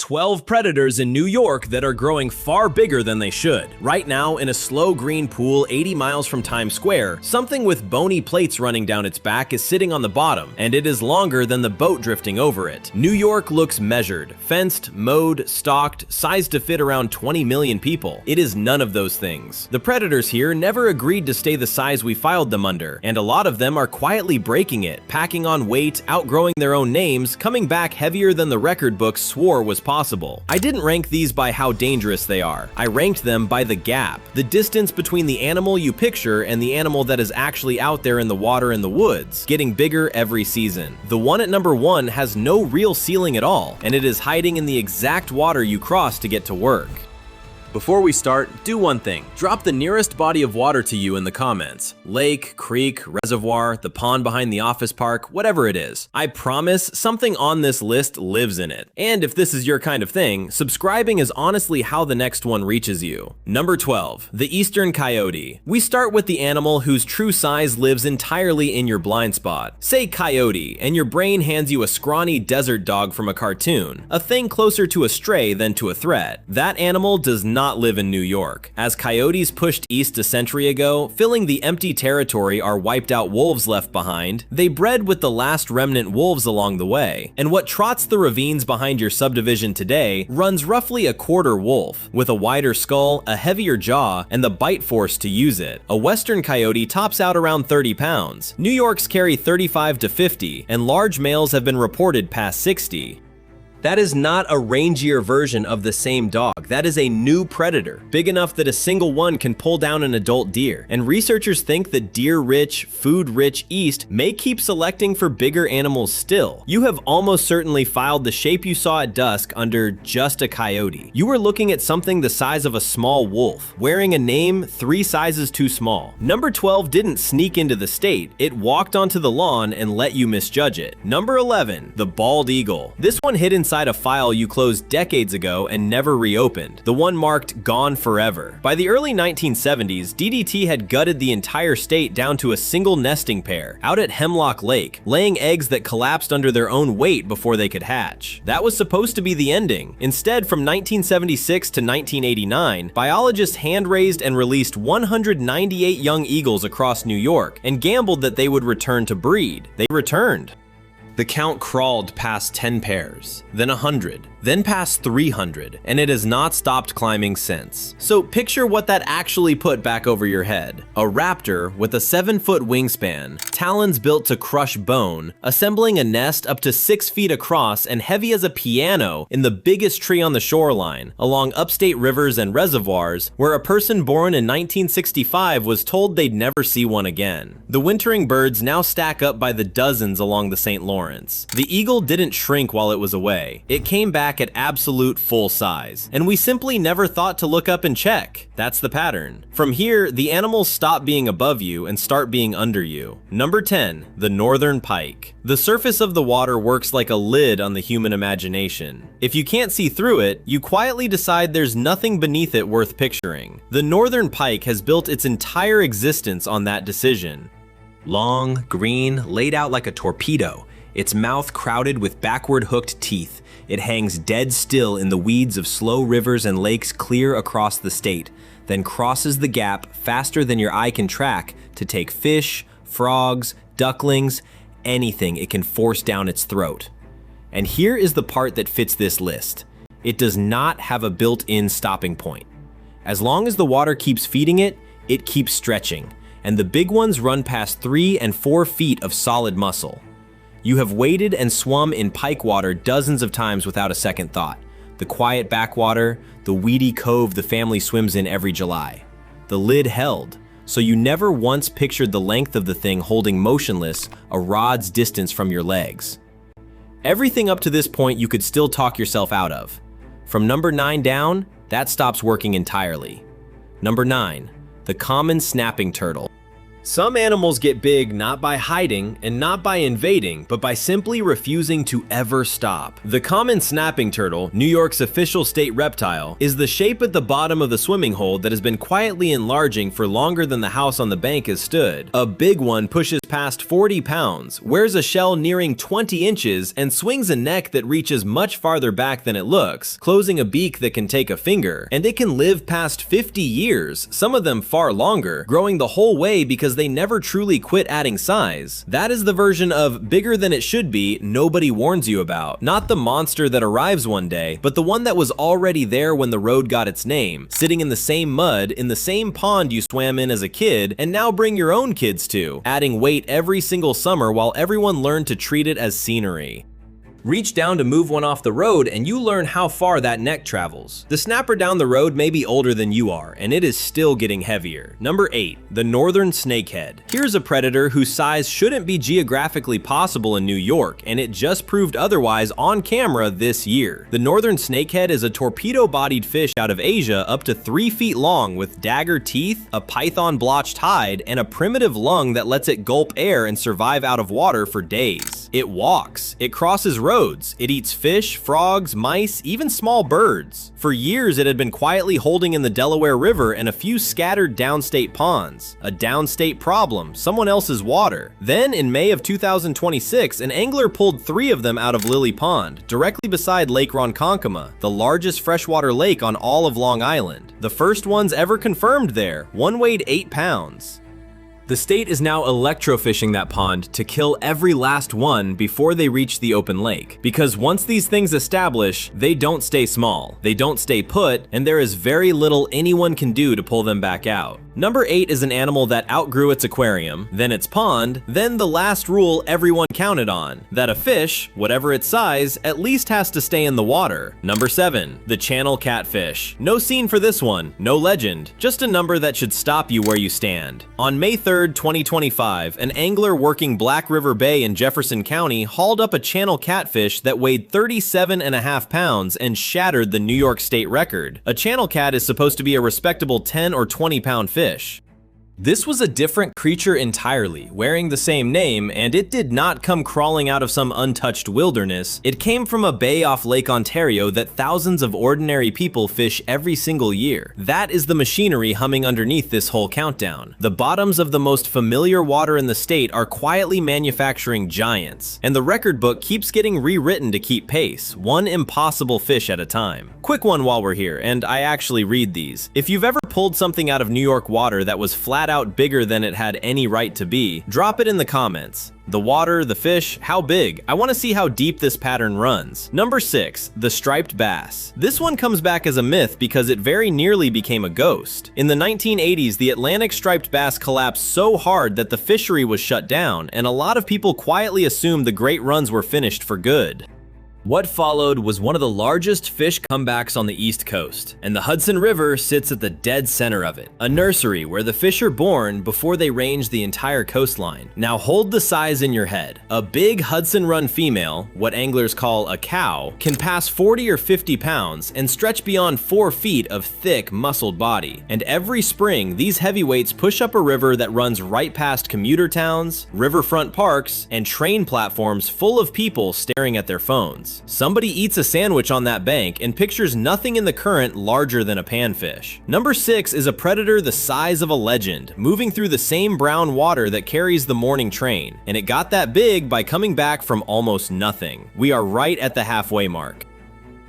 12 predators in New York that are growing far bigger than they should. Right now, in a slow green pool 80 miles from Times Square, something with bony plates running down its back is sitting on the bottom, and it is longer than the boat drifting over it. New York looks measured, fenced, mowed, stocked, sized to fit around 20 million people. It is none of those things. The predators here never agreed to stay the size we filed them under, and a lot of them are quietly breaking it, packing on weight, outgrowing their own names, coming back heavier than the record books swore was possible. I didn't rank these by how dangerous they are. I ranked them by the gap, the distance between the animal you picture and the animal that is actually out there in the water in the woods, getting bigger every season. The one at number 1 has no real ceiling at all, and it is hiding in the exact water you cross to get to work. Before we start, do one thing. Drop the nearest body of water to you in the comments. Lake, creek, reservoir, the pond behind the office park, whatever it is. I promise something on this list lives in it. And if this is your kind of thing, subscribing is honestly how the next one reaches you. Number 12, the eastern coyote. We start with the animal whose true size lives entirely in your blind spot. Say coyote, and your brain hands you a scrawny desert dog from a cartoon, a thing closer to a stray than to a threat. That animal does not live in New York. As coyotes pushed east a century ago, filling the empty territory our wiped out wolves left behind, they bred with the last remnant wolves along the way. And what trots the ravines behind your subdivision today runs roughly a quarter wolf, with a wider skull, a heavier jaw, and the bite force to use it. A western coyote tops out around 30 pounds. New York's carry 35 to 50, and large males have been reported past 60. That is not a rangier version of the same dog. That is a new predator, big enough that a single one can pull down an adult deer. And researchers think the deer-rich, food-rich East may keep selecting for bigger animals still. You have almost certainly filed the shape you saw at dusk under just a coyote. You were looking at something the size of a small wolf, wearing a name 3 sizes too small. Number 12 didn't sneak into the state, it walked onto the lawn and let you misjudge it. Number 11, the bald eagle. This one hid inside a file you closed decades ago and never reopened, the one marked Gone Forever. By the early 1970s, DDT had gutted the entire state down to a single nesting pair, out at Hemlock Lake, laying eggs that collapsed under their own weight before they could hatch. That was supposed to be the ending. Instead, from 1976 to 1989, biologists hand-raised and released 198 young eagles across New York and gambled that they would return to breed. They returned. The count crawled past 10 pairs, then 100, then past 300, and it has not stopped climbing since. So picture what that actually put back over your head. A raptor with a 7-foot wingspan, talons built to crush bone, assembling a nest up to 6 feet across and heavy as a piano in the biggest tree on the shoreline, along upstate rivers and reservoirs, where a person born in 1965 was told they'd never see one again. The wintering birds now stack up by the dozens along the St. Lawrence. The eagle didn't shrink while it was away. It came back at absolute full size, and we simply never thought to look up and check. That's the pattern. From here, the animals stop being above you and start being under you. Number 10, the northern pike. The surface of the water works like a lid on the human imagination. If you can't see through it, you quietly decide there's nothing beneath it worth picturing. The northern pike has built its entire existence on that decision. Long, green, laid out like a torpedo, its mouth crowded with backward-hooked teeth, it hangs dead still in the weeds of slow rivers and lakes clear across the state, then crosses the gap faster than your eye can track to take fish, frogs, ducklings, anything it can force down its throat. And here is the part that fits this list. It does not have a built-in stopping point. As long as the water keeps feeding it, it keeps stretching, and the big ones run past 3 and 4 feet of solid muscle. You have waded and swum in pike water dozens of times without a second thought. The quiet backwater, the weedy cove the family swims in every July. The lid held, so you never once pictured the length of the thing holding motionless a rod's distance from your legs. Everything up to this point you could still talk yourself out of. From number 9 down, that stops working entirely. Number 9, the common snapping turtle. Some animals get big not by hiding and not by invading, but by simply refusing to ever stop. The common snapping turtle, New York's official state reptile, is the shape at the bottom of the swimming hole that has been quietly enlarging for longer than the house on the bank has stood. A big one pushes past 40 pounds, wears a shell nearing 20 inches, and swings a neck that reaches much farther back than it looks, closing a beak that can take a finger. And it can live past 50 years, some of them far longer, growing the whole way because they never truly quit adding size. That is the version of bigger than it should be nobody warns you about. Not the monster that arrives one day, but the one that was already there when the road got its name, sitting in the same mud, in the same pond you swam in as a kid, and now bring your own kids to, adding weight every single summer while everyone learned to treat it as scenery. Reach down to move one off the road and you learn how far that neck travels. The snapper down the road may be older than you are, and it is still getting heavier. Number 8. The northern snakehead. Here's a predator whose size shouldn't be geographically possible in New York, and it just proved otherwise on camera this year. The northern snakehead is a torpedo-bodied fish out of Asia up to 3 feet long with dagger teeth, a python-blotched hide, and a primitive lung that lets it gulp air and survive out of water for days. It walks, it crosses roads, it eats fish, frogs, mice, even small birds. For years, it had been quietly holding in the Delaware River and a few scattered downstate ponds. A downstate problem, someone else's water. Then, in May of 2026, an angler pulled 3 of them out of Lily Pond, directly beside Lake Ronkonkoma, the largest freshwater lake on all of Long Island. The first ones ever confirmed there. One weighed 8 pounds. The state is now electrofishing that pond to kill every last one before they reach the open lake. Because once these things establish, they don't stay small, they don't stay put, and there is very little anyone can do to pull them back out. Number 8 is an animal that outgrew its aquarium, then its pond, then the last rule everyone counted on, that a fish, whatever its size, at least has to stay in the water. Number 7, the channel catfish. No scene for this one, no legend, just a number that should stop you where you stand. On May 3rd, 2025, an angler working Black River Bay in Jefferson County hauled up a channel catfish that weighed 37.5 pounds and shattered the New York state record. A channel cat is supposed to be a respectable 10 or 20 pound fish. This was a different creature entirely, wearing the same name, and it did not come crawling out of some untouched wilderness. It came from a bay off Lake Ontario that thousands of ordinary people fish every single year. That is the machinery humming underneath this whole countdown. The bottoms of the most familiar water in the state are quietly manufacturing giants, and the record book keeps getting rewritten to keep pace, one impossible fish at a time. Quick one while we're here, and I actually read these. If you've ever pulled something out of New York water that was flat out bigger than it had any right to be, drop it in the comments. The water, the fish, how big? I want to see how deep this pattern runs. Number 6, the striped bass. This one comes back as a myth because it very nearly became a ghost. In the 1980s, the Atlantic striped bass collapsed so hard that the fishery was shut down, and a lot of people quietly assumed the great runs were finished for good. What followed was one of the largest fish comebacks on the East Coast, and the Hudson River sits at the dead center of it. A nursery where the fish are born before they range the entire coastline. Now hold the size in your head. A big Hudson Run female, what anglers call a cow, can pass 40 or 50 pounds and stretch beyond 4 feet of thick, muscled body. And every spring, these heavyweights push up a river that runs right past commuter towns, riverfront parks, and train platforms full of people staring at their phones. Somebody eats a sandwich on that bank and pictures nothing in the current larger than a panfish. Number 6 is a predator the size of a legend, moving through the same brown water that carries the morning train, and it got that big by coming back from almost nothing. We are right at the halfway mark.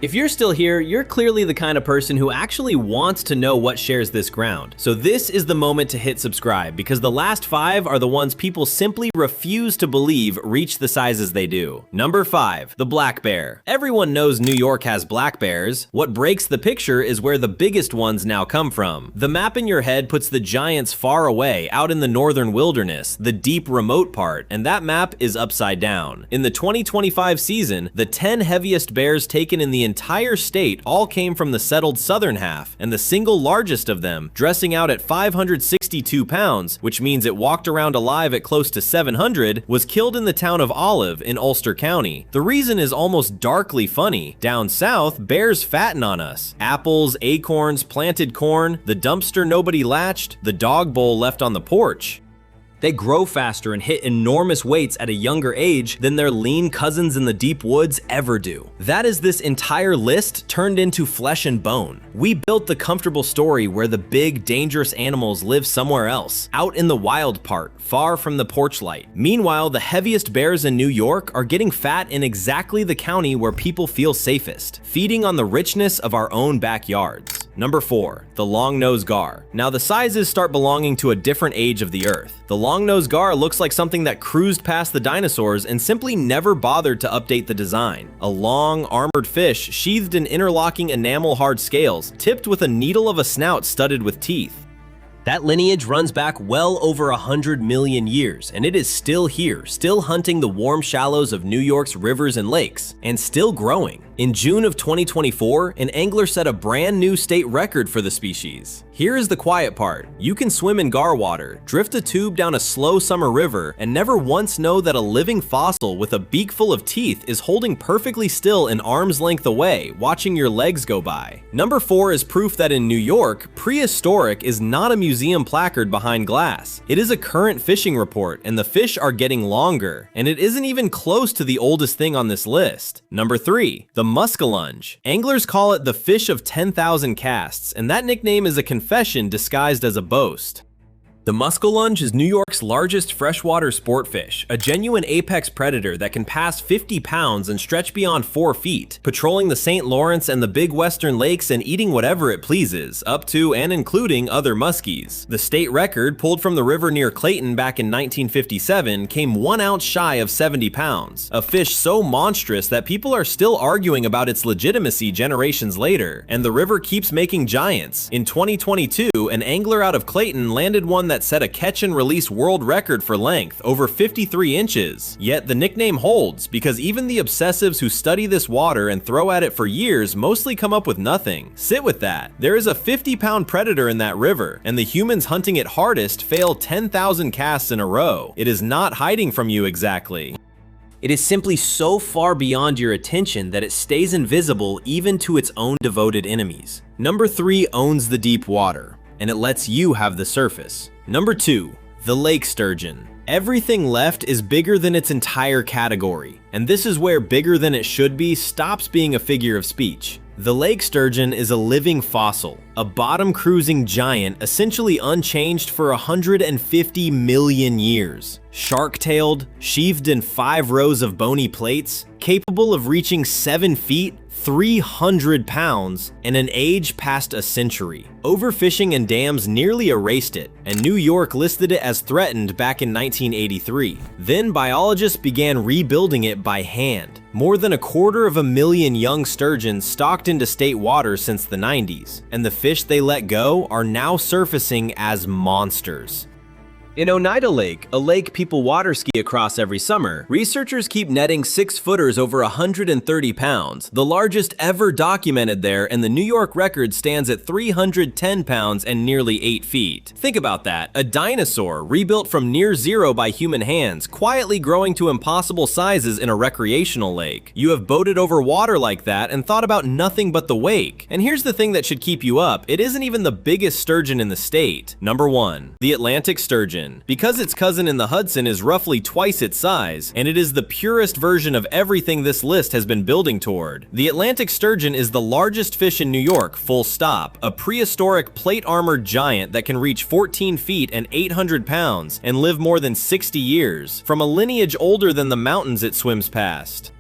If you're still here, you're clearly the kind of person who actually wants to know what shares this ground. So this is the moment to hit subscribe, because the last 5 are the ones people simply refuse to believe reach the sizes they do. Number 5, the black bear. Everyone knows New York has black bears. What breaks the picture is where the biggest ones now come from. The map in your head puts the giants far away, out in the northern wilderness, the deep remote part, and that map is upside down. In the 2025 season, the 10 heaviest bears taken in the entire state all came from the settled southern half, and the single largest of them, dressing out at 562 pounds, which means it walked around alive at close to 700, was killed in the town of Olive in Ulster County. The reason is almost darkly funny. Down south, bears fatten on us. Apples, acorns, planted corn, the dumpster nobody latched, the dog bowl left on the porch. They grow faster and hit enormous weights at a younger age than their lean cousins in the deep woods ever do. That is this entire list turned into flesh and bone. We built the comfortable story where the big, dangerous animals live somewhere else, out in the wild part, far from the porch light. Meanwhile, the heaviest bears in New York are getting fat in exactly the county where people feel safest, feeding on the richness of our own backyards. Number 4, the long-nosed gar. Now the sizes start belonging to a different age of the earth. The long-nosed gar looks like something that cruised past the dinosaurs and simply never bothered to update the design. A long, armored fish sheathed in interlocking enamel-hard scales, tipped with a needle of a snout studded with teeth. That lineage runs back well over 100 million years, and it is still here, still hunting the warm shallows of New York's rivers and lakes, and still growing. In June of 2024, an angler set a brand new state record for the species. Here is the quiet part. You can swim in gar water, drift a tube down a slow summer river, and never once know that a living fossil with a beak full of teeth is holding perfectly still an arm's length away, watching your legs go by. Number 4 is proof that in New York, prehistoric is not a museum placard behind glass. It is a current fishing report, and the fish are getting longer, and it isn't even close to the oldest thing on this list. Number 3, the muskellunge. Anglers call it the fish of 10,000 casts, and that nickname is a confession disguised as a boast. The muskellunge is New York's largest freshwater sport fish, a genuine apex predator that can pass 50 pounds and stretch beyond 4 feet, patrolling the St. Lawrence and the big western lakes and eating whatever it pleases, up to and including other muskies. The state record, pulled from the river near Clayton back in 1957, came 1 ounce shy of 70 pounds, a fish so monstrous that people are still arguing about its legitimacy generations later, and the river keeps making giants. In 2022, an angler out of Clayton landed one that set a catch and release world record for length, over 53 inches. Yet the nickname holds, because even the obsessives who study this water and throw at it for years mostly come up with nothing. Sit with that. There is a 50-pound predator in that river, and the humans hunting it hardest fail 10,000 casts in a row. It is not hiding from you exactly. It is simply so far beyond your attention that it stays invisible even to its own devoted enemies. Number 3 owns the deep water, and it lets you have the surface. Number 2, the lake sturgeon. Everything left is bigger than its entire category, and this is where bigger than it should be stops being a figure of speech. The lake sturgeon is a living fossil, a bottom-cruising giant essentially unchanged for 150 million years. Shark-tailed, sheathed in 5 rows of bony plates, capable of reaching 7 feet, 300 pounds, and an age past a century. Overfishing in dams nearly erased it, and New York listed it as threatened back in 1983. Then biologists began rebuilding it by hand. More than 250,000 young sturgeons stalked into state waters since the 90s, and the fish they let go are now surfacing as monsters. In Oneida Lake, a lake people water ski across every summer, researchers keep netting 6-footers over 130 pounds, the largest ever documented there, and the New York record stands at 310 pounds and nearly 8 feet. Think about that, a dinosaur rebuilt from near zero by human hands, quietly growing to impossible sizes in a recreational lake. You have boated over water like that and thought about nothing but the wake. And here's the thing that should keep you up, it isn't even the biggest sturgeon in the state. Number 1, the Atlantic sturgeon. Because its cousin in the Hudson is roughly twice its size, and it is the purest version of everything this list has been building toward. The Atlantic sturgeon is the largest fish in New York, full stop, a prehistoric plate-armored giant that can reach 14 feet and 800 pounds and live more than 60 years, from a lineage older than the mountains it swims past.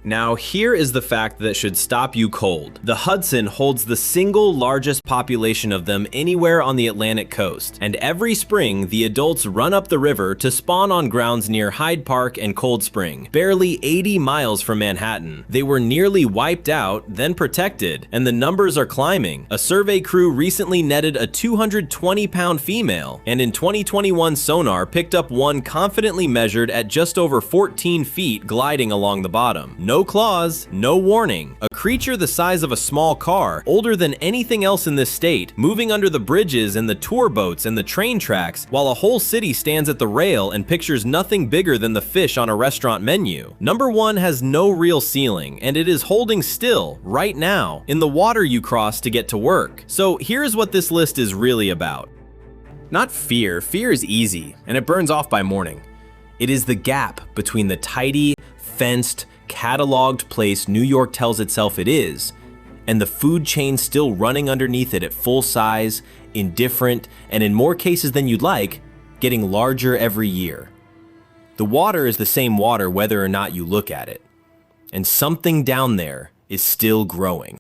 Now here is the fact that should stop you cold. The Hudson holds the single largest population of them anywhere on the Atlantic coast, and every spring the adults run up the river to spawn on grounds near Hyde Park and Cold Spring, barely 80 miles from Manhattan. They were nearly wiped out, then protected, and the numbers are climbing. A survey crew recently netted a 220-pound female, and in 2021 sonar picked up one confidently measured at just over 14 feet gliding along the bottom. No claws, no warning. A creature the size of a small car, older than anything else in this state, moving under the bridges and the tour boats and the train tracks, while a whole city stands at the rail and pictures nothing bigger than the fish on a restaurant menu. Number 1 has no real ceiling, and it is holding still, right now, in the water you cross to get to work. So here's what this list is really about. Not fear. Fear is easy, and it burns off by morning. It is the gap between the tidy, fenced, cataloged place New York tells itself it is, and the food chain still running underneath it at full size, indifferent, and in more cases than you'd like, getting larger every year. The water is the same water whether or not you look at it, and something down there is still growing.